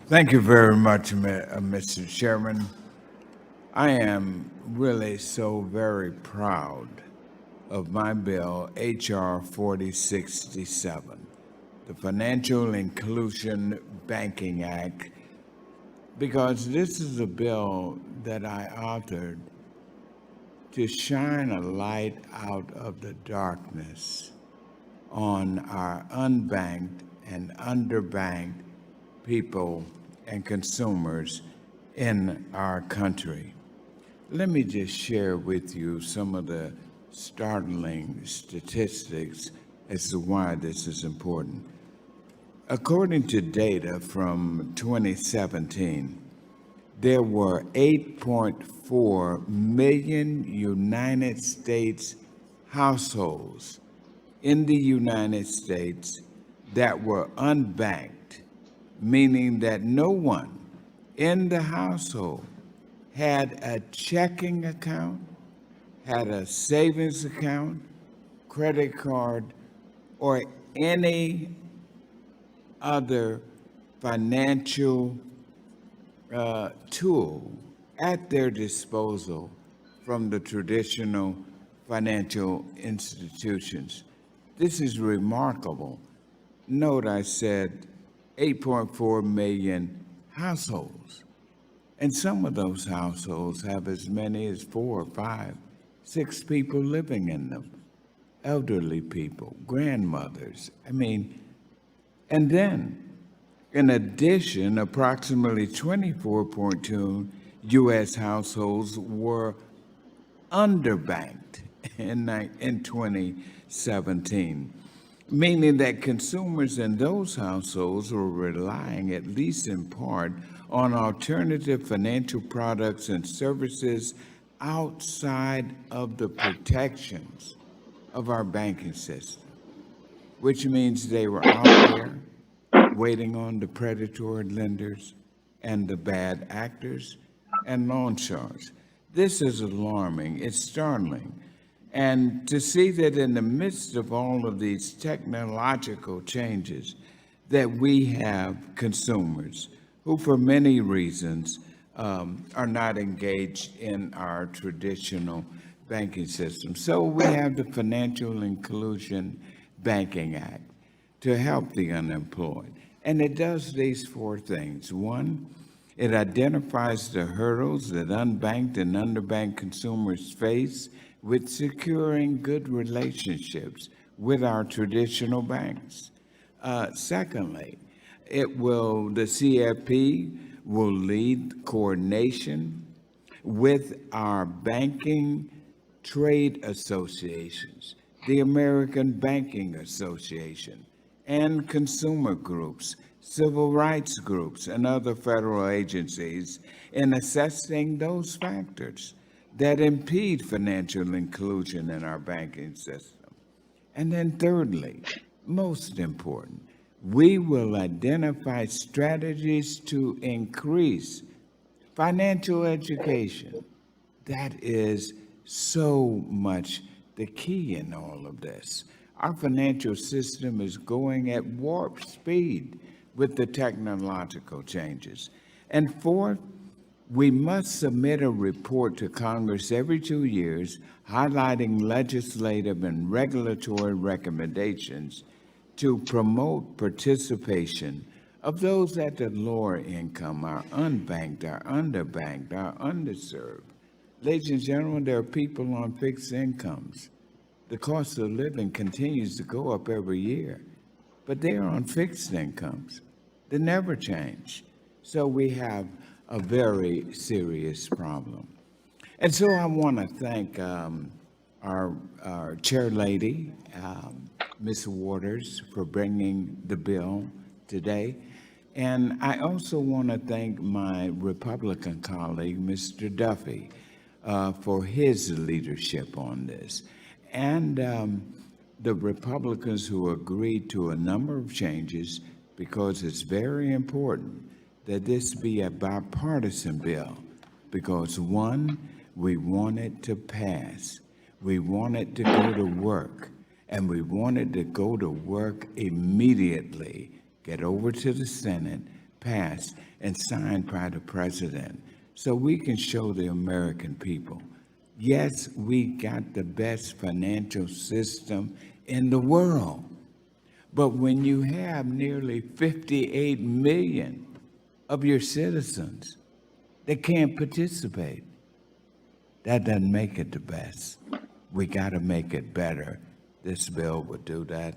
Thank you very much, Mr. Chairman. I am really so very proud of my bill, H.R. 4067, the Financial Inclusion Banking Act, because this is a bill that I authored to shine a light out of the darkness on our unbanked and underbanked people and consumers in our country. Let me just share with you some of the startling statistics as to why this is important. According to data from 2017, there were 8.4 million United States households in the United States that were unbanked, meaning that no one in the household had a checking account, had a savings account, credit card, or any other financial tool at their disposal from the traditional financial institutions. This is remarkable. Note I said 8.4 million households. And some of those households have as many as 4 or 5, 6 people living in them. Elderly people, grandmothers. And then, in addition, approximately 24.2 U.S. households were underbanked in 2017, meaning that consumers in those households were relying, at least in part, on alternative financial products and services outside of the protections of our banking system, which means they were out there waiting on the predatory lenders and the bad actors and loan sharks. This is alarming. It's startling. And to see that in the midst of all of these technological changes, that we have consumers who, for many reasons, are not engaged in our traditional banking system. So we have the Financial Inclusion Banking Act to help the unemployed. And it does these 4 things. One, it identifies the hurdles that unbanked and underbanked consumers face with securing good relationships with our traditional banks. Secondly, the CFP will lead coordination with our banking trade associations, the American Banking Association, and consumer groups, civil rights groups, and other federal agencies in assessing those factors that impede financial inclusion in our banking system. And then, thirdly, most important, we will identify strategies to increase financial education. That is so much the key in all of this. Our financial system is going at warp speed with the technological changes. And fourth, we must submit a report to Congress every 2 years highlighting legislative and regulatory recommendations to promote participation of those at the lower income, our unbanked, our underbanked, our underserved. Ladies and gentlemen, there are people on fixed incomes. The cost of living continues to go up every year, but they are on fixed incomes. They never change. So we have a very serious problem. And so I want to thank our chair lady, Ms. Waters, for bringing the bill today. And I also want to thank my Republican colleague, Mr. Duffy, for his leadership on this. And the Republicans who agreed to a number of changes, because it's very important that this be a bipartisan bill, because one, we want it to pass. We want it to go to work, and we want it to go to work immediately. Get over to the Senate, passed and signed by the president so we can show the American people, yes, we got the best financial system in the world. But when you have nearly 58 million of your citizens that can't participate, that doesn't make it the best. We got to make it better. This bill would do that.